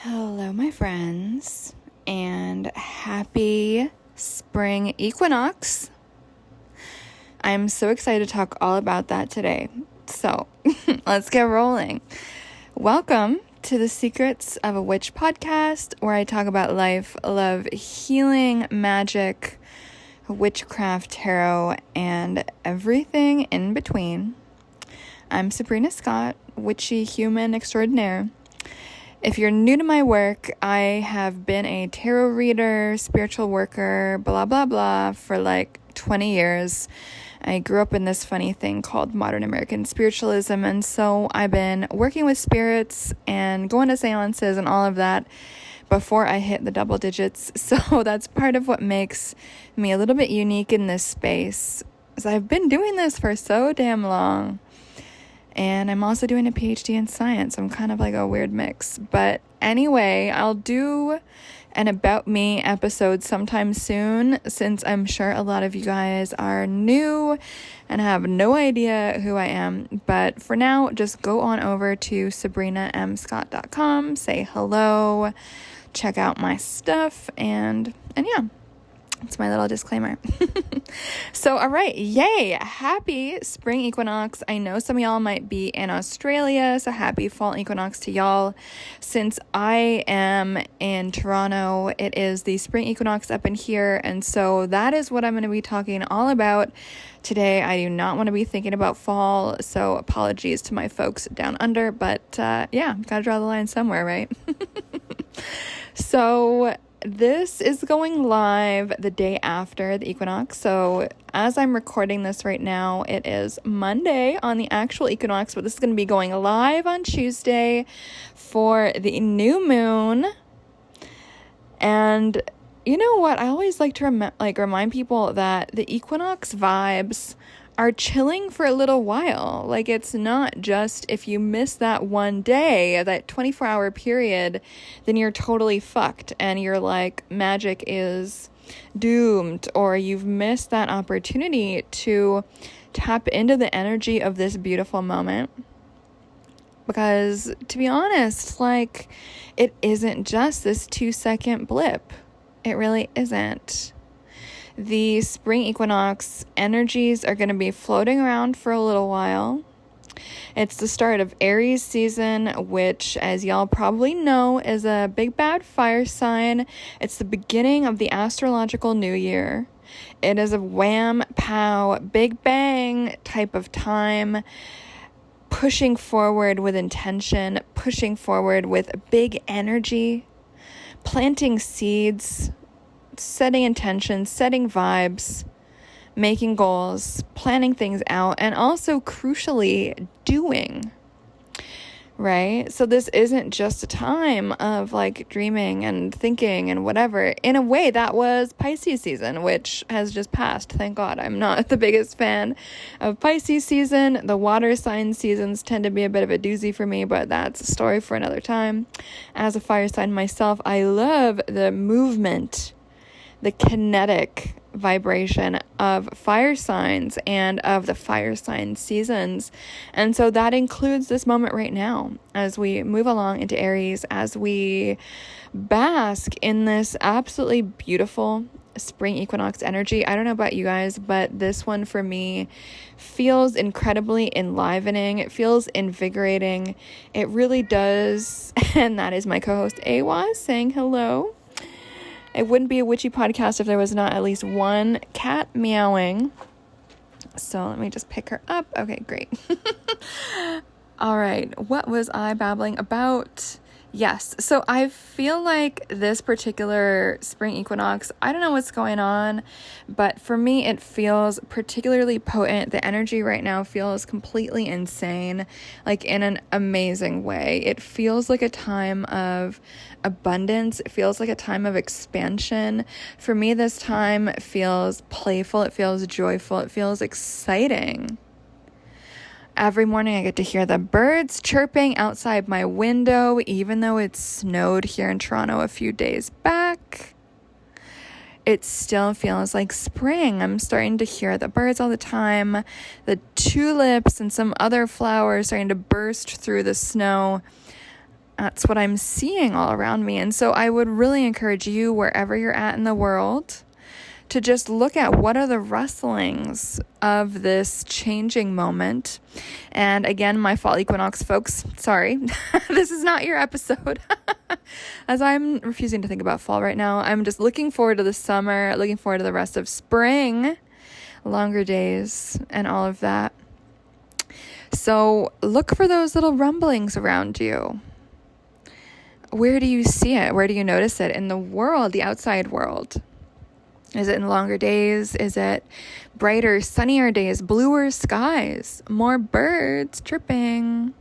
Hello, my friends, and happy spring equinox. I'm so excited to talk all about that today. So, let's get rolling. Welcome to the Secrets of a Witch podcast, where I talk about life, love, healing, magic, witchcraft, tarot, and everything in between. I'm Sabrina Scott, witchy human extraordinaire. If you're new to my work, I have been a tarot reader, spiritual worker, blah, blah, blah, for like 20 years. I grew up in this funny thing called modern American spiritualism, and so I've been working with spirits and going to seances and all of that before I hit the double digits. So that's part of what makes me a little bit unique in this space, is I've been doing this for so damn long. And I'm also doing a PhD in science. I'm kind of like a weird mix. But anyway, I'll do an About Me episode sometime soon, since I'm sure a lot of you guys are new and have no idea who I am. But for now, just go on over to sabrinamscott.com, say hello, check out my stuff, and yeah. It's my little disclaimer. So, all right. Yay. Happy spring equinox. I know some of y'all might be in Australia, so happy fall equinox to y'all. Since I am in Toronto, it is the spring equinox up in here. And so that is what I'm going to be talking all about today. I do not want to be thinking about fall, so apologies to my folks down under. But yeah, got to draw the line somewhere, right? So this is going live the day after the equinox. So as I'm recording this right now, it is Monday on the actual equinox, but this is going to be going live on Tuesday for the new moon. And you know what? I always like to remind people that the equinox vibes are chilling for a little while. Like, it's not just if you miss that one day, that 24-hour period, then you're totally fucked and you're like, magic is doomed, or you've missed that opportunity to tap into the energy of this beautiful moment. Because to be honest, like, it isn't just this 2-second blip. It really isn't. The spring equinox energies are going to be floating around for a little while. It's the start of Aries season, which, as y'all probably know, is a big bad fire sign. It's the beginning of the astrological new year. It is a wham, pow, big bang type of time, pushing forward with intention, pushing forward with big energy, planting seeds, setting intentions, setting vibes, making goals, planning things out, and also crucially doing, right? So this isn't just a time of like dreaming and thinking and whatever. In a way, that was Pisces season, which has just passed. Thank God. I'm not the biggest fan of Pisces season. The water sign seasons tend to be a bit of a doozy for me, but that's a story for another time. As a fire sign myself, I love the movement, the kinetic vibration of fire signs and of the fire sign seasons. And so that includes this moment right now as we move along into Aries, as we bask in this absolutely beautiful spring equinox energy. I don't know about you guys, but this one for me feels incredibly enlivening. It feels invigorating. It really does. And that is my co-host Awa saying hello. It wouldn't be a witchy podcast if there was not at least one cat meowing. So let me just pick her up. Okay, great. All right. What was I babbling about? Yes. So I feel like this particular spring equinox, I don't know what's going on, but for me, it feels particularly potent. The energy right now feels completely insane, like in an amazing way. It feels like a time of abundance. It feels like a time of expansion. For me, this time feels playful. It feels joyful. It feels exciting. Every morning I get to hear the birds chirping outside my window, even though it snowed here in Toronto a few days back. It still feels like spring. I'm starting to hear the birds all the time. The tulips and some other flowers starting to burst through the snow. That's what I'm seeing all around me. And so I would really encourage you, wherever you're at in the world, to just look at what are the rustlings of this changing moment. And again, my fall equinox folks, sorry, this is not your episode. As I'm refusing to think about fall right now, I'm just looking forward to the summer, looking forward to the rest of spring, longer days, and all of that. So look for those little rumblings around you. Where do you see it? Where do you notice it in the world, the outside world? Is it in longer days? Is it brighter, sunnier days, bluer skies, more birds chirping?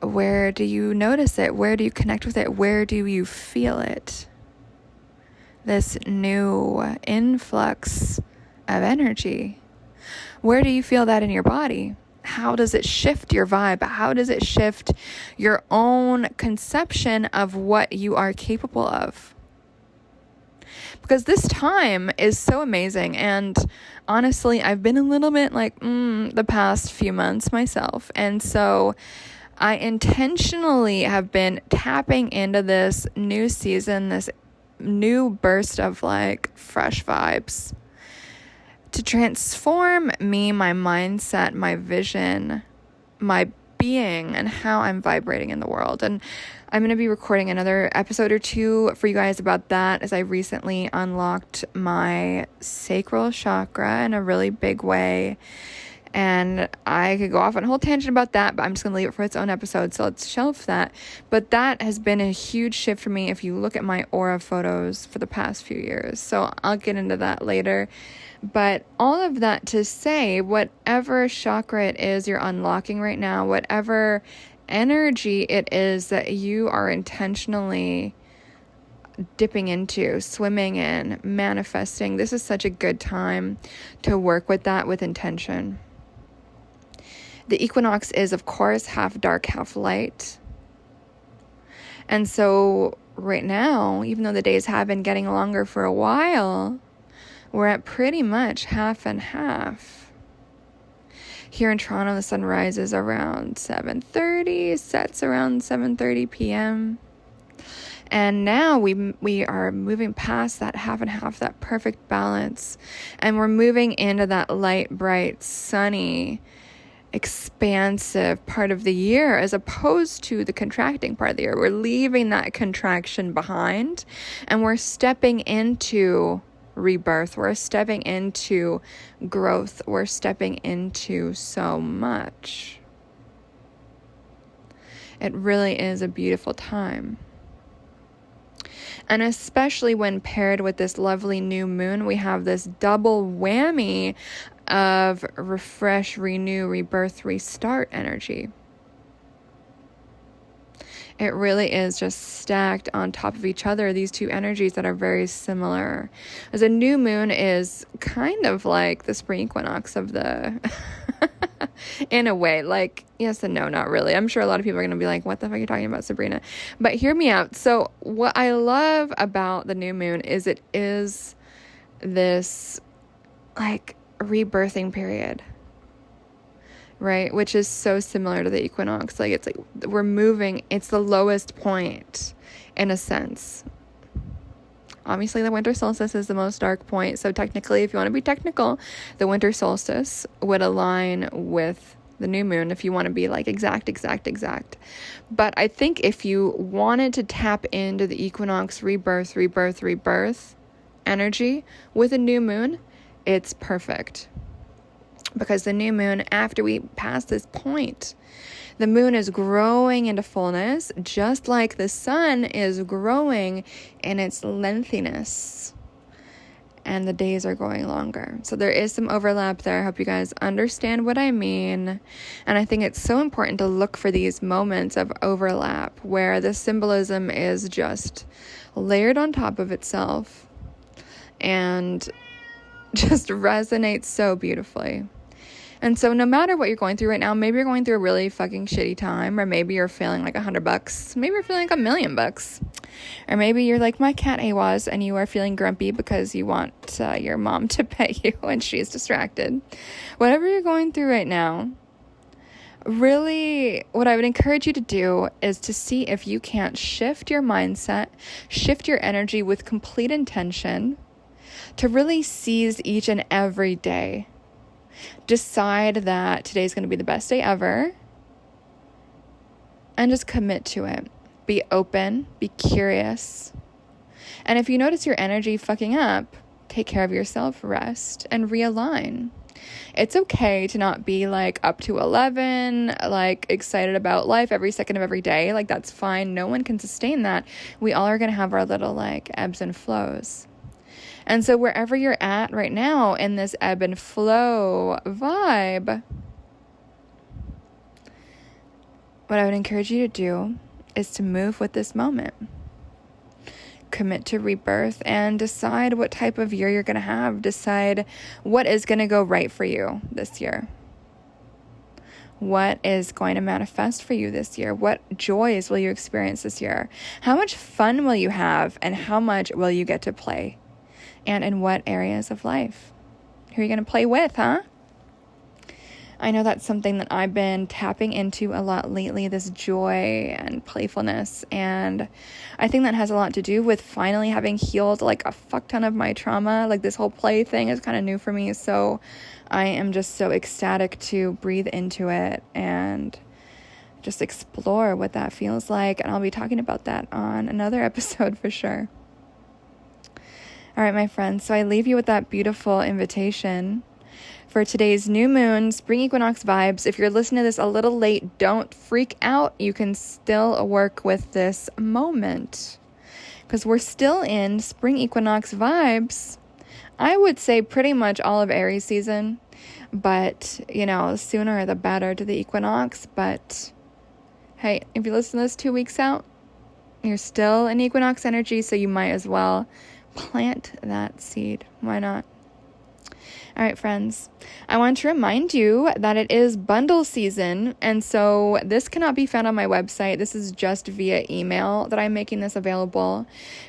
Where do you notice it? Where do you connect with it? Where do you feel it? This new influx of energy. Where do you feel that in your body? How does it shift your vibe? How does it shift your own conception of what you are capable of? Because this time is so amazing. And honestly, I've been a little bit like the past few months myself. And so I intentionally have been tapping into this new season, this new burst of like fresh vibes, to transform me, my mindset, my vision, my being, and how I'm vibrating in the world. And I'm going to be recording another episode or two for you guys about that, as I recently unlocked my sacral chakra in a really big way. And I could go off on a whole tangent about that, but I'm just going to leave it for its own episode, so let's shelve that. But that has been a huge shift for me if you look at my aura photos for the past few years. So I'll get into that later. But all of that to say, whatever chakra it is you're unlocking right now, whatever energy it is that you are intentionally dipping into, swimming in, manifesting, this is such a good time to work with that with intention. The equinox is, of course, half dark, half light. And so right now, even though the days have been getting longer for a while, we're at pretty much half and half. Here in Toronto, the sun rises around 7:30, sets around 7:30 p.m. And now we are moving past that half and half, that perfect balance. And we're moving into that light, bright, sunny, expansive part of the year, as opposed to the contracting part of the year. We're leaving that contraction behind, and we're stepping into rebirth. We're stepping into growth. We're stepping into so much. It really is a beautiful time. And especially when paired with this lovely new moon, we have this double whammy of refresh, renew, rebirth, restart energy. It really is just stacked on top of each other, these two energies that are very similar. As a new moon is kind of like the spring equinox of the, in a way, like, yes and no, not really. I'm sure a lot of people are going to be like, what the fuck are you talking about, Sabrina? But hear me out. So what I love about the new moon is it is this like rebirthing period. Right? Which is so similar to the equinox. Like, it's like we're moving. It's the lowest point in a sense. Obviously, the winter solstice is the most dark point. So technically, if you want to be technical, the winter solstice would align with the new moon if you want to be like exact. But I think if you wanted to tap into the equinox rebirth energy with a new moon, it's perfect. Because the new moon, after we pass this point, the moon is growing into fullness, just like the sun is growing in its lengthiness. And the days are going longer. So there is some overlap there. I hope you guys understand what I mean. And I think it's so important to look for these moments of overlap where the symbolism is just layered on top of itself and just resonates so beautifully. And so no matter what you're going through right now, maybe you're going through a really fucking shitty time, or maybe you're feeling like $100, maybe you're feeling like $1,000,000, or maybe you're like my cat Awas and you are feeling grumpy because you want your mom to pet you and she's distracted. Whatever you're going through right now, Really, what I would encourage you to do is to see if you can't shift your mindset, shift your energy with complete intention to really seize each and every day. Decide that today's going to be the best day ever and just commit to it. Be open, be curious. And if you notice your energy fucking up, take care of yourself, rest, and realign. It's okay to not be like up to 11, like excited about life every second of every day. Like that's fine. No one can sustain that. We all are going to have our little like ebbs and flows. And so wherever you're at right now in this ebb and flow vibe, what I would encourage you to do is to move with this moment. Commit to rebirth and decide what type of year you're going to have. Decide what is going to go right for you this year. What is going to manifest for you this year? What joys will you experience this year? How much fun will you have? And how much will you get to play? And in what areas of life? Who are you going to play with, huh? I know that's something that I've been tapping into a lot lately, this joy and playfulness. And I think that has a lot to do with finally having healed like a fuck ton of my trauma. Like this whole play thing is kind of new for me. So I am just so ecstatic to breathe into it and just explore what that feels like. And I'll be talking about that on another episode for sure. All right, my friends. So I leave you with that beautiful invitation for today's new moon, spring equinox vibes. If you're listening to this a little late, don't freak out. You can still work with this moment because we're still in spring equinox vibes. I would say pretty much all of Aries season, but sooner the better to the equinox. But hey, if you listen to this 2 weeks out, you're still in equinox energy, so you might as well plant that seed. Why not? All right, friends, I want to remind you that it is bundle season, and so this cannot be found on my website. This is just via email that I'm making this available,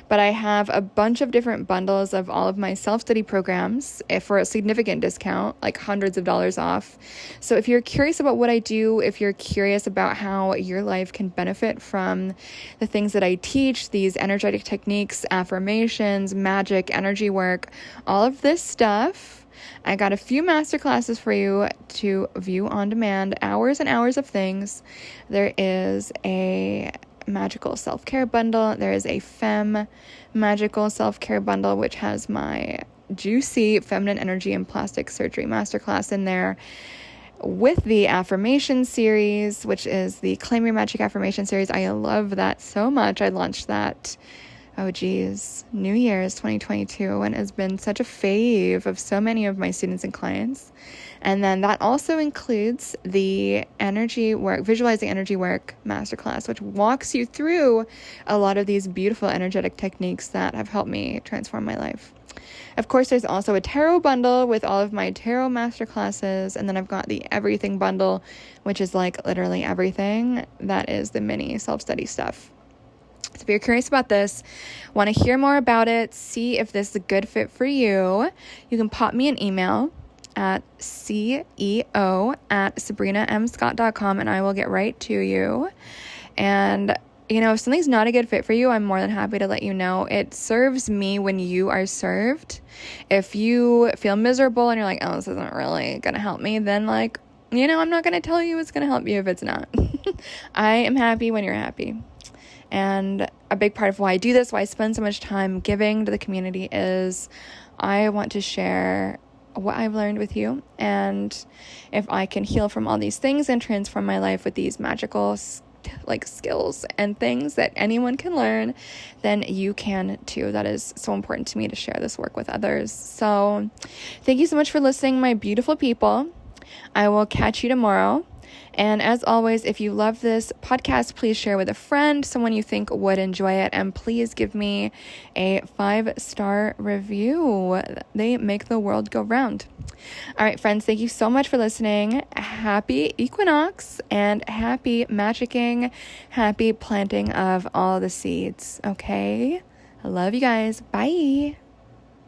but I have a bunch of different bundles of all of my self-study programs for a significant discount, like hundreds of dollars off. So if you're curious about what I do, if you're curious about how your life can benefit from the things that I teach, these energetic techniques, affirmations, magic, energy work, all of this stuff, I got a few masterclasses for you to view on demand, hours and hours of things. There is a magical self-care bundle. There is a femme magical self-care bundle, which has my juicy feminine energy and plastic surgery masterclass in there, with the affirmation series, which is the Claim Your Magic affirmation series. I love that so much. I launched that New Year's 2022, and has been such a fave of so many of my students and clients. And then that also includes the energy work, visualizing energy work masterclass, which walks you through a lot of these beautiful energetic techniques that have helped me transform my life. Of course, there's also a tarot bundle with all of my tarot masterclasses, and then I've got the everything bundle, which is like literally everything. That is the mini self-study stuff. So if you're curious about this, want to hear more about it, see if this is a good fit for you, you can pop me an email at ceo@sabrinamscott.com, and I will get right to you. And if something's not a good fit for you, I'm more than happy to let you know. It serves me when you are served. If you feel miserable and you're like, oh, this isn't really going to help me, then I'm not going to tell you it's going to help you if it's not. I am happy when you're happy. And a big part of why I do this, why I spend so much time giving to the community, is I want to share what I've learned with you. And if I can heal from all these things and transform my life with these magical skills and things that anyone can learn, then you can too. That is so important to me, to share this work with others. So thank you so much for listening, my beautiful people. I will catch you tomorrow. And as always, if you love this podcast, please share with a friend, someone you think would enjoy it, and please give me a 5-star review. They make the world go round. All right, friends, thank you so much for listening. Happy equinox and happy magicking, happy planting of all the seeds. Okay? I love you guys. Bye.